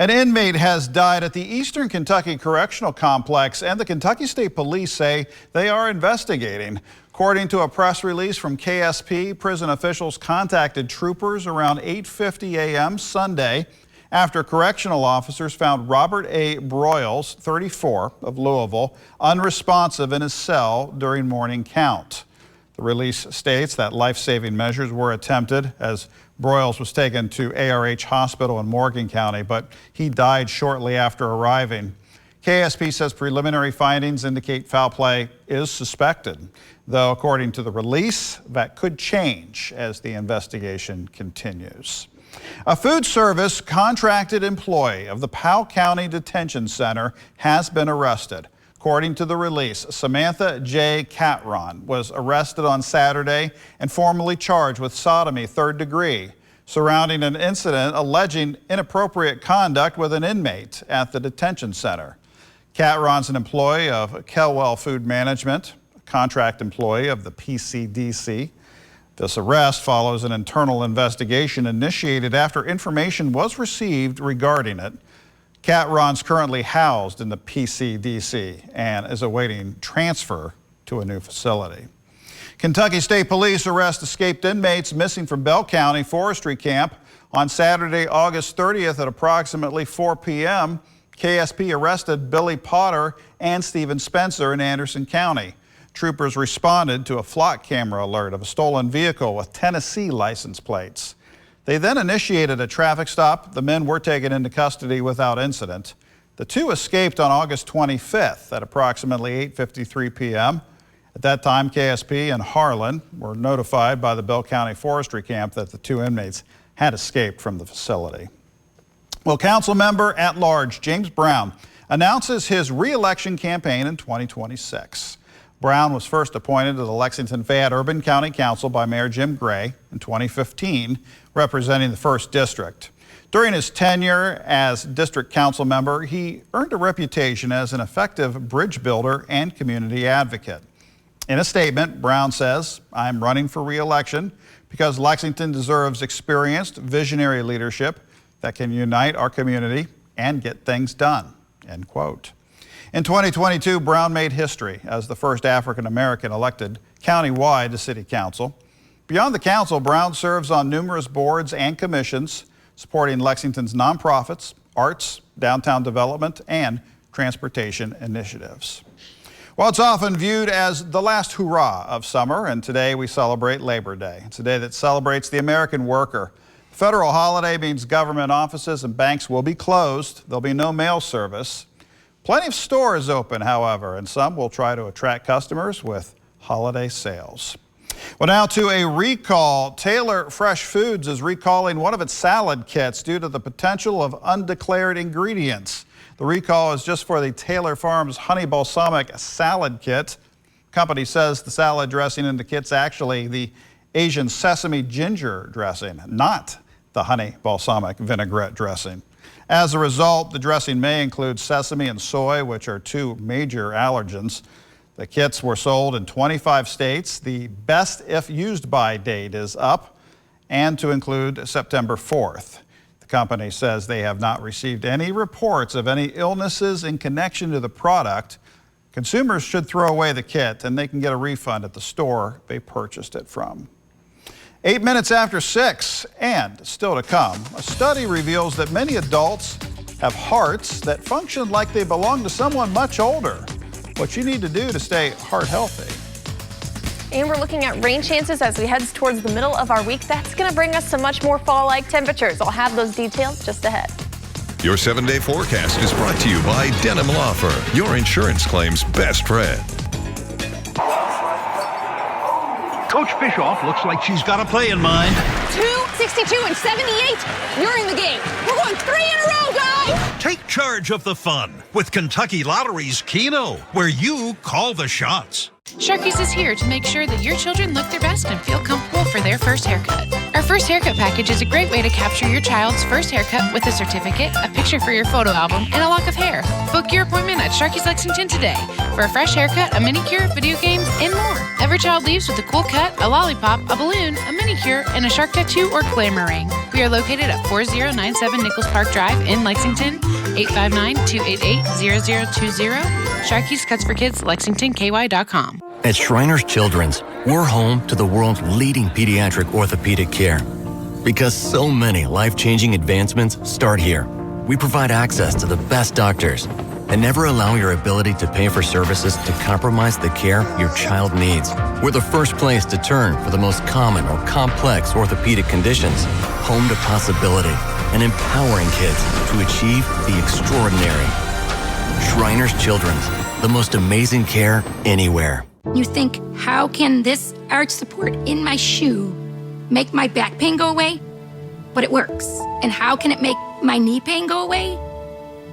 An inmate has died at the Eastern Kentucky Correctional Complex, and the Kentucky State Police say they are investigating. According to a press release from KSP, prison officials contacted troopers around 8:50 a.m. Sunday after correctional officers found Robert A. Broyles, 34, of Louisville, unresponsive in his cell during morning count. The release states that life-saving measures were attempted as Broyles was taken to ARH Hospital in Morgan County, but he died shortly after arriving. KSP says preliminary findings indicate foul play is suspected, though according to the release, that could change as the investigation continues. A food service contracted employee of the Powell County Detention Center has been arrested. According to the release, Samantha J. Catron was arrested on Saturday and formally charged with sodomy third degree surrounding an incident alleging inappropriate conduct with an inmate at the detention center. Catron's an employee of Kelwell Food Management, a contract employee of the PCDC. This arrest follows an internal investigation initiated after information was received regarding it. Catron's currently housed in the PCDC and is awaiting transfer to a new facility. Kentucky State Police arrest escaped inmates missing from Bell County Forestry Camp on Saturday, August 30th at approximately 4 p.m. KSP arrested Billy Potter and Stephen Spencer in Anderson County. Troopers responded to a flock camera alert of a stolen vehicle with Tennessee license plates. They then initiated a traffic stop. The men were taken into custody without incident. The two escaped on August 25th at approximately 8:53 p.m. At that time, KSP and Harlan were notified by the Bell County Forestry Camp that the two inmates had escaped from the facility. Well, council member at large James Brown announces his re-election campaign in 2026. Brown was first appointed to the Lexington-Fayette Urban County Council by Mayor Jim Gray in 2015, representing the 1st District. During his tenure as district council member, he earned a reputation as an effective bridge builder and community advocate. In a statement, Brown says, "I'm running for re-election because Lexington deserves experienced, visionary leadership that can unite our community and get things done," end quote. In 2022, Brown made history as the first African-American elected countywide to city council. Beyond the council, Brown serves on numerous boards and commissions supporting Lexington's nonprofits, arts, downtown development, and transportation initiatives. Well, it's often viewed as the last hurrah of summer, and today we celebrate Labor Day. It's a day that celebrates the American worker. The federal holiday means government offices and banks will be closed. There'll be no mail service. Plenty of stores open, however, and some will try to attract customers with holiday sales. Well, now to a recall. Taylor Fresh Foods is recalling one of its salad kits due to the potential of undeclared ingredients. The recall is just for the Taylor Farms Honey Balsamic Salad Kit. The company says the salad dressing in the kit's actually the Asian sesame ginger dressing, not the honey balsamic vinaigrette dressing. As a result, the dressing may include sesame and soy, which are two major allergens. The kits were sold in 25 states. The best if used by date is up, and to include September 4th. The company says they have not received any reports of any illnesses in connection to the product. Consumers should throw away the kit and they can get a refund at the store they purchased it from. 8 minutes after 6, and still to come, a study reveals that many adults have hearts that function like they belong to someone much older. What you need to do to stay heart healthy. And we're looking at rain chances as we head towards the middle of our week. That's going to bring us to much more fall-like temperatures. I'll have those details just ahead. Your 7-day forecast is brought to you by Denim Law Firm, your insurance claim's best friend. Coach Bischoff looks like she's got a play in mind. 262 and 78. You're in the game. We're going 3 in a row, guys. Take charge of the fun with Kentucky Lottery's Keno, where you call the shots. Sharky's is here to make sure that your children look their best and feel comfortable for their first haircut. Our first haircut package is a great way to capture your child's first haircut with a certificate, a picture for your photo album, and a lock of hair. Book your appointment at Sharky's Lexington today for a fresh haircut, a manicure, video games, and more. Every child leaves with a cool cut, a lollipop, a balloon, a manicure, and a shark tattoo or glamour ring. We We are located at 4097 Nichols Park Drive in Lexington, 859-288-0020. Sharky's Cuts for Kids, LexingtonKY.com. At Shriners Children's, we're home to the world's leading pediatric orthopedic care. Because so many life-changing advancements start here. We provide access to the best doctors and never allow your ability to pay for services to compromise the care your child needs. We're the first place to turn for the most common or complex orthopedic conditions. Home to possibility and empowering kids to achieve the extraordinary. Shriners Children's, the most amazing care anywhere. You think, how can this arch support in my shoe make my back pain go away? But it works. And how can it make my knee pain go away?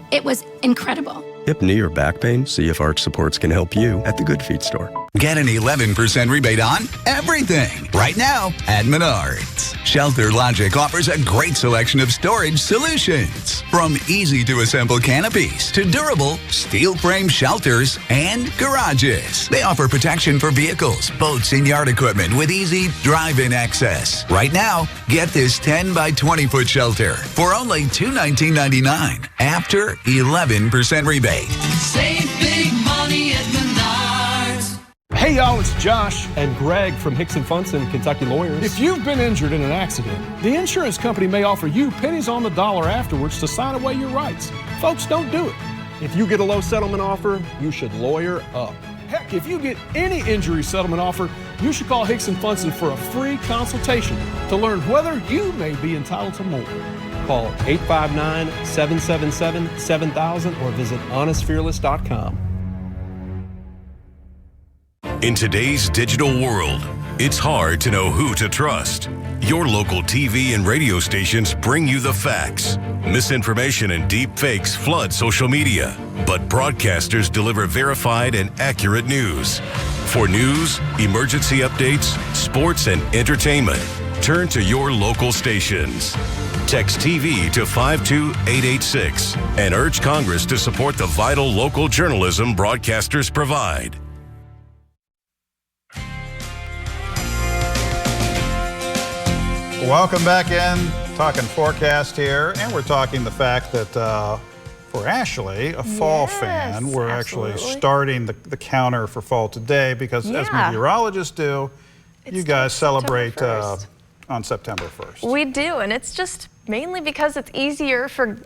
It was incredible. Hip, knee, or back pain? See if Arch Supports can help you at the Good Feet store. Get an 11% rebate on everything right now at Menards. Shelter Logic offers a great selection of storage solutions. From easy-to-assemble canopies to durable steel frame shelters and garages. They offer protection for vehicles, boats, and yard equipment with easy drive-in access. Right now, get this 10 by 20-foot shelter for only $219.99 after 11% rebate. Save big money at Menards. Hey y'all, it's Josh and Greg from Hicks & Funson, Kentucky Lawyers. If you've been injured in an accident, the insurance company may offer you pennies on the dollar afterwards to sign away your rights. Folks, don't do it. If you get a low settlement offer, you should lawyer up. Heck, if you get any injury settlement offer, you should call Hicks & Funson for a free consultation to learn whether you may be entitled to more. Call 859-777-7000 or visit honestfearless.com. In today's digital world, it's hard to know who to trust. Your local TV and radio stations bring you the facts. Misinformation and deep fakes flood social media, but broadcasters deliver verified and accurate news. For news, emergency updates, sports, and entertainment, turn to your local stations. Text TV to 52886 and urge Congress to support the vital local journalism broadcasters provide. Welcome back in, talking forecast here, and we're talking the fact that for Ashley, a fall fan, we're actually starting the counter for fall today because as meteorologists do, you guys celebrate on September 1st. We do, and it's just mainly because it's easier for,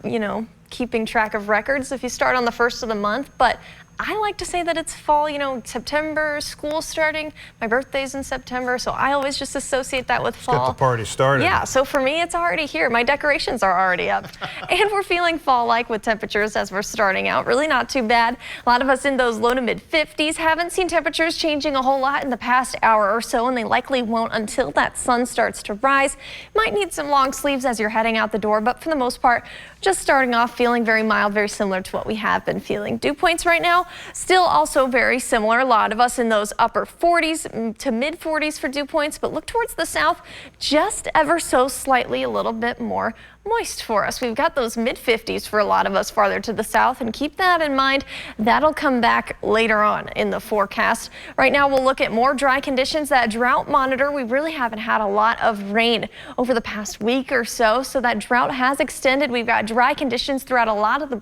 keeping track of records if you start on the 1st of the month, but I like to say that it's fall, September, school starting. My birthday's in September, so I always just associate that with fall. Get the party started. Yeah, so for me, it's already here. My decorations are already up. And we're feeling fall-like with temperatures as we're starting out. Really not too bad. A lot of us in those low to mid-50s haven't seen temperatures changing a whole lot in the past hour or so, and they likely won't until that sun starts to rise. Might need some long sleeves as you're heading out the door, but for the most part, just starting off feeling very mild, very similar to what we have been feeling. Dew points right now, still also very similar. A lot of us in those upper 40s to mid 40s for dew points, but look towards the south, just ever so slightly a little bit more moist for us. We've got those mid 50s for a lot of us farther to the south, and keep that in mind. That'll come back later on in the forecast. Right now we'll look at more dry conditions. That drought monitor, we really haven't had a lot of rain over the past week or so, so that drought has extended. We've got dry conditions throughout a lot of the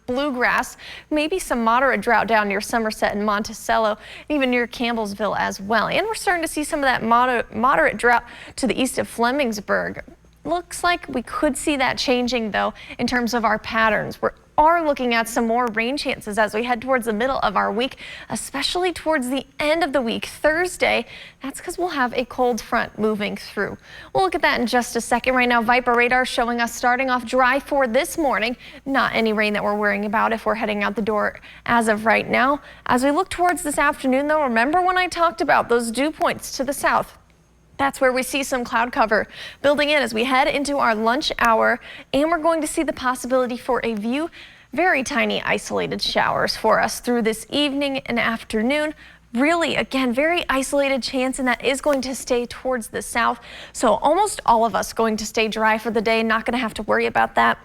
bluegrass, maybe some moderate drought down near Somerset and Monticello, even near Campbellsville as well. And we're starting to see some of that moderate drought to the east of Flemingsburg. Looks like we could see that changing, though, in terms of our patterns. We are looking at some more rain chances as we head towards the middle of our week, especially towards the end of the week, Thursday. That's because we'll have a cold front moving through. We'll look at that in just a second. Right now, Viper radar showing us starting off dry for this morning. Not any rain that we're worrying about if we're heading out the door as of right now. As we look towards this afternoon, though, remember when I talked about those dew points to the south? That's where we see some cloud cover building in as we head into our lunch hour, and we're going to see the possibility for a few very tiny isolated showers for us through this evening and afternoon. Really, again, very isolated chance, and that is going to stay towards the south. So almost all of us going to stay dry for the day, not going to have to worry about that.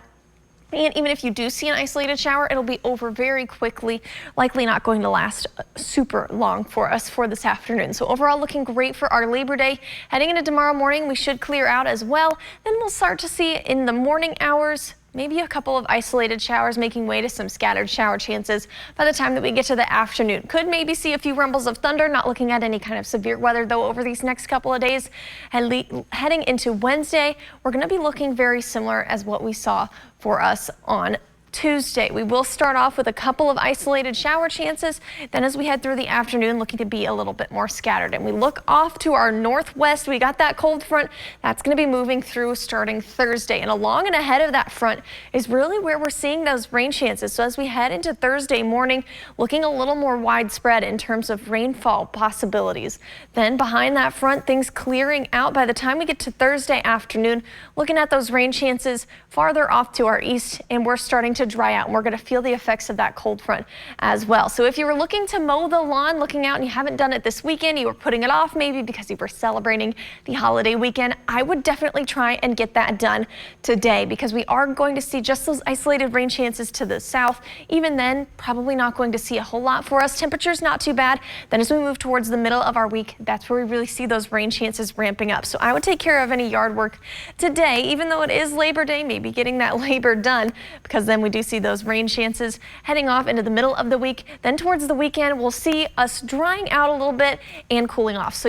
And even if you do see an isolated shower, it'll be over very quickly, likely not going to last super long for us for this afternoon. So overall, looking great for our Labor Day. Heading into tomorrow morning, we should clear out as well. Then we'll start to see in the morning hours, maybe a couple of isolated showers making way to some scattered shower chances by the time that we get to the afternoon. Could maybe see a few rumbles of thunder, not looking at any kind of severe weather though over these next couple of days. And heading into Wednesday, we're going to be looking very similar as what we saw for us on Tuesday. We will start off with a couple of isolated shower chances. Then as we head through the afternoon, looking to be a little bit more scattered. And we look off to our northwest. We got that cold front that's going to be moving through starting Thursday. And along and ahead of that front is really where we're seeing those rain chances. So as we head into Thursday morning, looking a little more widespread in terms of rainfall possibilities. Then behind that front, things clearing out by the time we get to Thursday afternoon, looking at those rain chances farther off to our east, and we're starting to dry out, and we're going to feel the effects of that cold front as well. So if you were looking to mow the lawn, looking out and you haven't done it this weekend, you were putting it off maybe because you were celebrating the holiday weekend, I would definitely try and get that done today, because we are going to see just those isolated rain chances to the south. Even then, probably not going to see a whole lot for us. Temperatures not too bad. Then as we move towards the middle of our week, that's where we really see those rain chances ramping up. So I would take care of any yard work today, even though it is Labor Day, maybe getting that labor done, because then we do see those rain chances heading off into the middle of the week. Then towards the weekend, we'll see us drying out a little bit and cooling off. So